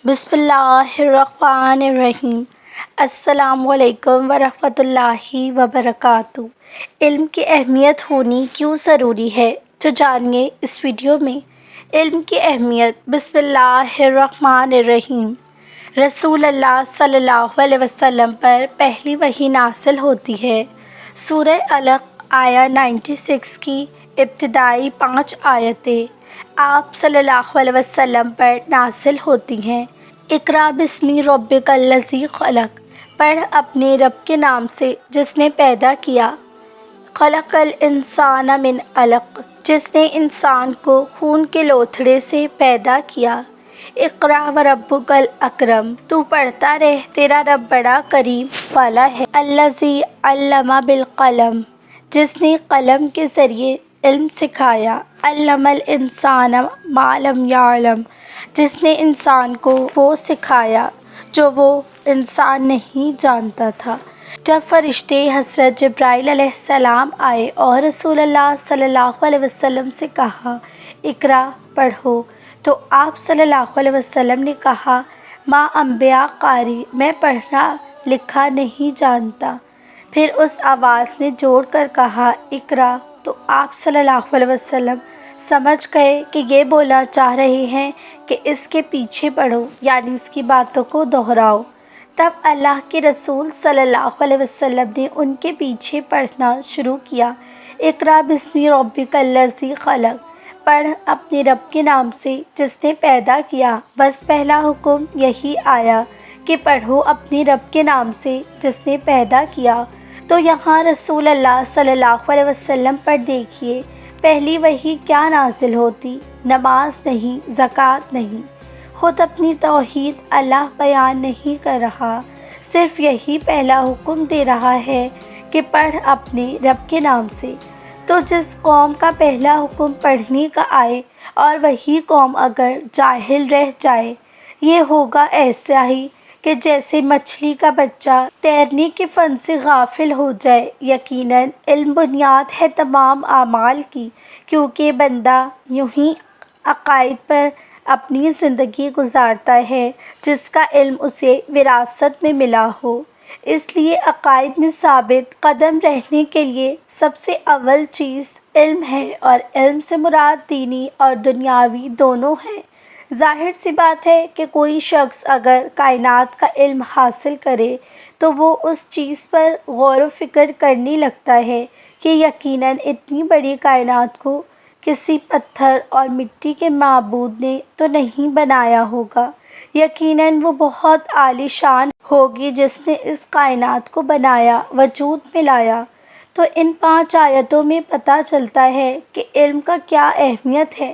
بسم اللہ الرحمن الرحیم۔ السلام علیکم ورحمۃ اللہ وبرکاتہ۔ علم کی اہمیت ہونی کیوں ضروری ہے تو جانیے اس ویڈیو میں۔ علم کی اہمیت۔ بسم اللہ الرحمن الرحیم۔ رسول اللہ صلی اللہ علیہ وسلم پر پہلی وحی نازل ہوتی ہے۔ سورہ علق آیا 96 کی ابتدائی 5 آیتیں آپ صلی اللہ علیہ وسلم پر نازل ہوتی ہیں۔ اقرأ بسم ربک الذی خلق، پڑھ اپنے رب کے نام سے جس نے پیدا کیا۔ خلق الانسان من علق، جس نے انسان کو خون کے لوتھڑے سے پیدا کیا۔ اقرأ وربک الاکرم، تو پڑھتا رہ، تیرا رب بڑا کریم والا ہے۔ الذی علم بالقلم، جس نے قلم کے ذریعے علم سکھایا۔ علم الانسان ما لم یعلم، جس نے انسان کو وہ سکھایا جو وہ انسان نہیں جانتا تھا۔ جب فرشتے حضرت جبرائیل علیہ السلام آئے اور رسول اللہ صلی اللہ علیہ وسلم سے کہا اقرأ، پڑھو، تو آپ صلی اللہ علیہ وسلم نے کہا ما انبیاء قاری، میں پڑھنا لکھنا نہیں جانتا۔ پھر اس آواز نے جوڑ کر کہا اقرأ، تو آپ صلی اللہ علیہ وسلم سمجھ گئے کہ یہ بولنا چاہ رہے ہیں کہ اس کے پیچھے پڑھو، یعنی اس کی باتوں کو دہراؤ۔ تب اللہ کے رسول صلی اللہ علیہ وسلم نے ان کے پیچھے پڑھنا شروع کیا۔ اقرأ بسم ربک الذی خلق، پڑھ اپنے رب کے نام سے جس نے پیدا کیا۔ بس پہلا حکم یہی آیا کہ پڑھو اپنے رب کے نام سے جس نے پیدا کیا۔ تو یہاں رسول اللہ صلی اللہ علیہ وسلم پر دیکھیے، پہلی وحی کیا نازل ہوتی؟ نماز نہیں، زکوٰۃ نہیں، خود اپنی توحید اللہ بیان نہیں کر رہا، صرف یہی پہلا حکم دے رہا ہے کہ پڑھ اپنے رب کے نام سے۔ تو جس قوم کا پہلا حکم پڑھنے کا آئے اور وہی قوم اگر جاہل رہ جائے، یہ ہوگا ایسا ہی کہ جیسے مچھلی کا بچہ تیرنے کے فن سے غافل ہو جائے۔ یقیناً علم بنیاد ہے تمام اعمال کی، کیونکہ بندہ یوں ہی عقائد پر اپنی زندگی گزارتا ہے جس کا علم اسے وراثت میں ملا ہو۔ اس لیے عقائد میں ثابت قدم رہنے کے لیے سب سے اول چیز علم ہے، اور علم سے مراد دینی اور دنیاوی دونوں ہیں۔ ظاہر سی بات ہے کہ کوئی شخص اگر کائنات کا علم حاصل کرے تو وہ اس چیز پر غور و فکر کرنے لگتا ہے کہ یقیناً اتنی بڑی کائنات کو کسی پتھر اور مٹی کے معبود نے تو نہیں بنایا ہوگا، یقیناً وہ بہت عالی شان ہوگی جس نے اس کائنات کو بنایا، وجود میں لایا۔ تو ان 5 آیتوں میں پتہ چلتا ہے کہ علم کا کیا اہمیت ہے۔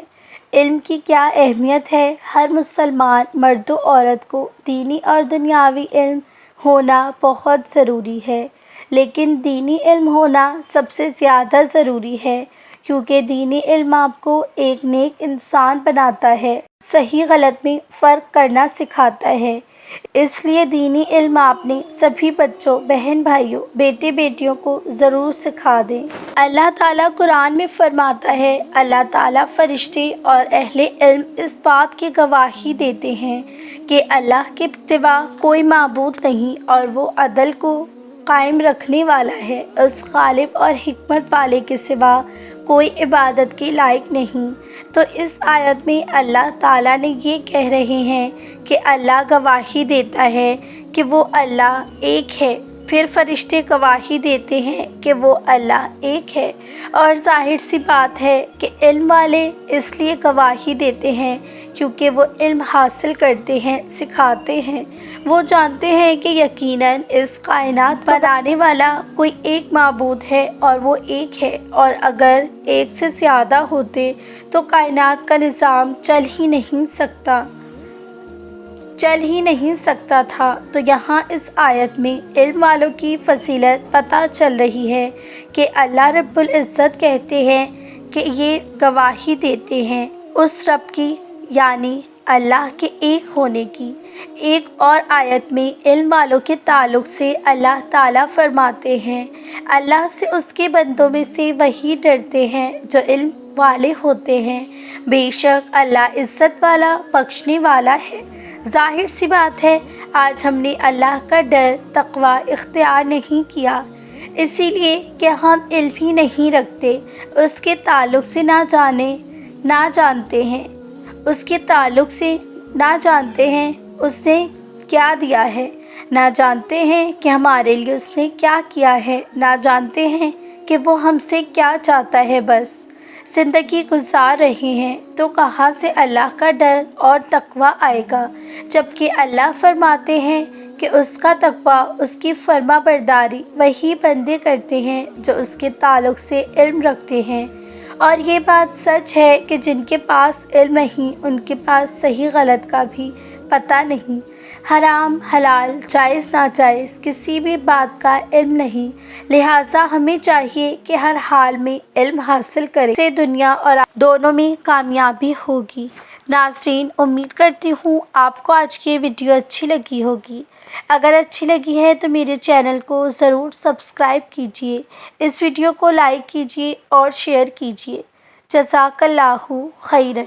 علم کی کیا اہمیت ہے؟ ہر مسلمان مرد و عورت کو دینی اور دنیاوی علم ہونا بہت ضروری ہے، لیکن دینی علم ہونا سب سے زیادہ ضروری ہے، کیونکہ دینی علم آپ کو ایک نیک انسان بناتا ہے، صحیح غلط میں فرق کرنا سکھاتا ہے۔ اس لیے دینی علم آپ نے سبھی بچوں، بہن بھائیوں، بیٹے بیٹیوں کو ضرور سکھا دیں۔ اللہ تعالیٰ قرآن میں فرماتا ہے، اللہ تعالیٰ فرشتے اور اہل علم اس بات کی گواہی دیتے ہیں کہ اللہ کے سوا کوئی معبود نہیں، اور وہ عدل کو قائم رکھنے والا ہے، اس غالب اور حکمت والے کے سوا کوئی عبادت کے لائق نہیں۔ تو اس آیت میں اللہ تعالیٰ نے یہ کہہ رہے ہیں کہ اللہ گواہی دیتا ہے کہ وہ اللہ ایک ہے، پھر فرشتے گواہی دیتے ہیں کہ وہ اللہ ایک ہے، اور ظاہر سی بات ہے کہ علم والے اس لیے گواہی دیتے ہیں کیونکہ وہ علم حاصل کرتے ہیں، سکھاتے ہیں۔ وہ جانتے ہیں کہ یقیناً اس کائنات بنانے والا کوئی ایک معبود ہے اور وہ ایک ہے، اور اگر ایک سے زیادہ ہوتے تو کائنات کا نظام چل ہی نہیں سکتا تھا۔ تو یہاں اس آیت میں علم والوں کی فضیلت پتہ چل رہی ہے کہ اللہ رب العزت کہتے ہیں کہ یہ گواہی دیتے ہیں اس رب کی، یعنی اللہ کے ایک ہونے کی۔ ایک اور آیت میں علم والوں کے تعلق سے اللہ تعالیٰ فرماتے ہیں، اللہ سے اس کے بندوں میں سے وہی ڈرتے ہیں جو علم والے ہوتے ہیں، بے شک اللہ عزت والا، بخشنے والا ہے۔ ظاہر سی بات ہے آج ہم نے اللہ کا ڈر تقوی اختیار نہیں کیا، اسی لیے کہ ہم علم ہی نہیں رکھتے، اس کے تعلق سے نہ جانتے ہیں، اس کے تعلق سے نہ جانتے ہیں اس نے کیا دیا ہے، نہ جانتے ہیں کہ ہمارے لیے اس نے کیا کیا ہے، نہ جانتے ہیں کہ وہ ہم سے کیا چاہتا ہے، بس زندگی گزار رہے ہیں تو کہاں سے اللہ کا ڈر اور تقوی آئے گا، جبکہ اللہ فرماتے ہیں کہ اس کا تقوی، اس کی فرما برداری وہی بندے کرتے ہیں جو اس کے تعلق سے علم رکھتے ہیں۔ اور یہ بات سچ ہے کہ جن کے پاس علم نہیں ان کے پاس صحیح غلط کا بھی پتہ نہیں، حرام حلال جائز ناجائز کسی بھی بات کا علم نہیں، لہٰذا ہمیں چاہیے کہ ہر حال میں علم حاصل کریں، اس سے دنیا اور دونوں میں کامیابی ہوگی۔ ناظرین، امید کرتی ہوں آپ کو آج کی ویڈیو اچھی لگی ہوگی۔ اگر اچھی لگی ہے تو میرے چینل کو ضرور سبسکرائب کیجیے، اس ویڈیو کو لائک کیجیے اور شیئر کیجیے۔ جزاک اللہ خیرا۔